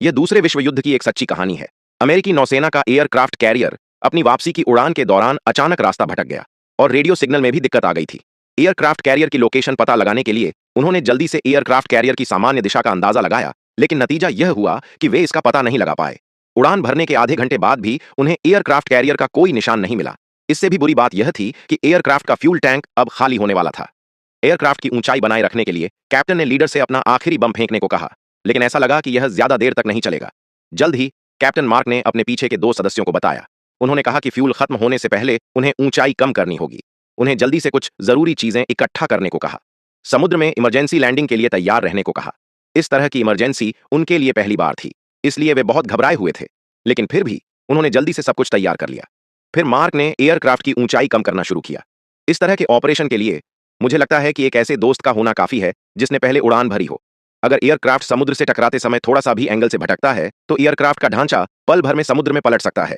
यह दूसरे विश्व युद्ध की एक सच्ची कहानी है। अमेरिकी नौसेना का एयरक्राफ्ट कैरियर अपनी वापसी की उड़ान के दौरान अचानक रास्ता भटक गया और रेडियो सिग्नल में भी दिक्कत आ गई थी। एयरक्राफ्ट कैरियर की लोकेशन पता लगाने के लिए उन्होंने जल्दी से एयरक्राफ्ट कैरियर की सामान्य दिशा का अंदाजा लगाया, लेकिन नतीजा यह हुआ कि वे इसका पता नहीं लगा पाए। उड़ान भरने के आधे घंटे बाद भी उन्हें एयरक्राफ्ट कैरियर का कोई निशान नहीं मिला। इससे भी बुरी बात यह थी कि एयरक्राफ्ट का फ्यूल टैंक अब खाली होने वाला था। एयरक्राफ्ट की ऊंचाई बनाए रखने के लिए कैप्टन ने लीडर से अपना आखिरी बम फेंकने को कहा, लेकिन ऐसा लगा कि यह ज्यादा देर तक नहीं चलेगा। जल्द ही कैप्टन मार्क ने अपने पीछे के 2 सदस्यों को बताया। उन्होंने कहा कि फ्यूल खत्म होने से पहले उन्हें ऊंचाई कम करनी होगी। उन्हें जल्दी से कुछ जरूरी चीजें इकट्ठा करने को कहा। समुद्र में इमरजेंसी लैंडिंग के लिए तैयार रहने को कहा। इस तरह की इमरजेंसी उनके लिए पहली बार थी, इसलिए वे बहुत घबराए हुए थे, लेकिन फिर भी उन्होंने जल्दी से सब कुछ तैयार कर लिया। फिर मार्क ने एयरक्राफ्ट की ऊंचाई कम करना शुरू किया। इस तरह के ऑपरेशन के लिए मुझे लगता है कि एक ऐसे दोस्त का होना काफी है जिसने पहले उड़ान भरी हो। अगर एयरक्राफ्ट समुद्र से टकराते समय थोड़ा सा भी एंगल से भटकता है तो एयरक्राफ्ट का ढांचा पल भर में समुद्र में पलट सकता है।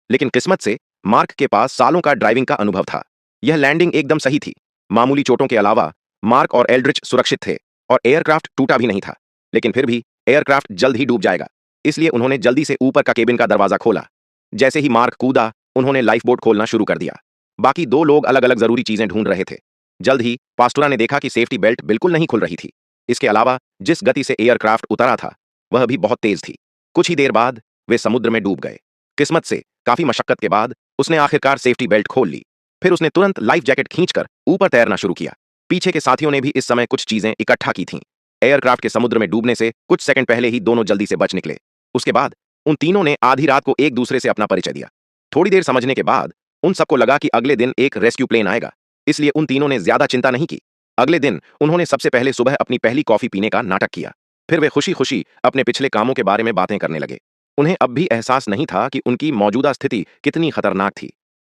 लेकिन किस्मत से मार्क के पास सालों का ड्राइविंग का अनुभव था। यह लैंडिंग एकदम सही थी। मामूली चोटों के अलावा मार्क और एल्ड्रिच सुरक्षित थे और एयरक्राफ्ट टूटा भी नहीं था। लेकिन फिर भी एयरक्राफ्ट जल्द ही डूब जाएगा, इसलिए उन्होंने जल्दी से ऊपर का केबिन का दरवाजा खोला। जैसे ही मार्क कूदा, उन्होंने लाइफ बोट खोलना शुरू कर दिया। बाकी 2 लोग अलग अलग जरूरी चीजें ढूंढ रहे थे। जल्द ही पास्टोरा ने देखा कि सेफ्टी बेल्ट बिल्कुल नहीं खुल रही थी। इसके अलावा जिस गति से एयरक्राफ्ट उतरा था वह भी बहुत तेज थी। कुछ ही देर बाद वे समुद्र में डूब गए। किस्मत से काफी मशक्कत के बाद उसने आखिरकार सेफ्टी बेल्ट खोल ली। फिर उसने तुरंत लाइफ जैकेट खींचकर ऊपर तैरना शुरू किया। पीछे के साथियों ने भी इस समय कुछ चीजें इकट्ठा की थीं। एयरक्राफ्ट के समुद्र में डूबने से कुछ सेकंड पहले ही दोनों जल्दी से बच निकले। उसके बाद उन तीनों ने आधी रात को एक दूसरे से अपना परिचय दिया। थोड़ी देर समझने के बाद उन सबको लगा कि अगले दिन एक रेस्क्यू प्लेन आएगा, इसलिए उन तीनों ने ज्यादा चिंता नहीं की। अगले दिन उन्होंने सबसे पहले सुबह अपनी पहली कॉफी पीने का नाटक किया। फिर वे खुशी खुशी अपने पिछले कामों के बारे में बातें करने लगे। उन्हें अब भी एहसास नहीं था कि उनकी मौजूदा स्थिति कितनी खतरनाक थी।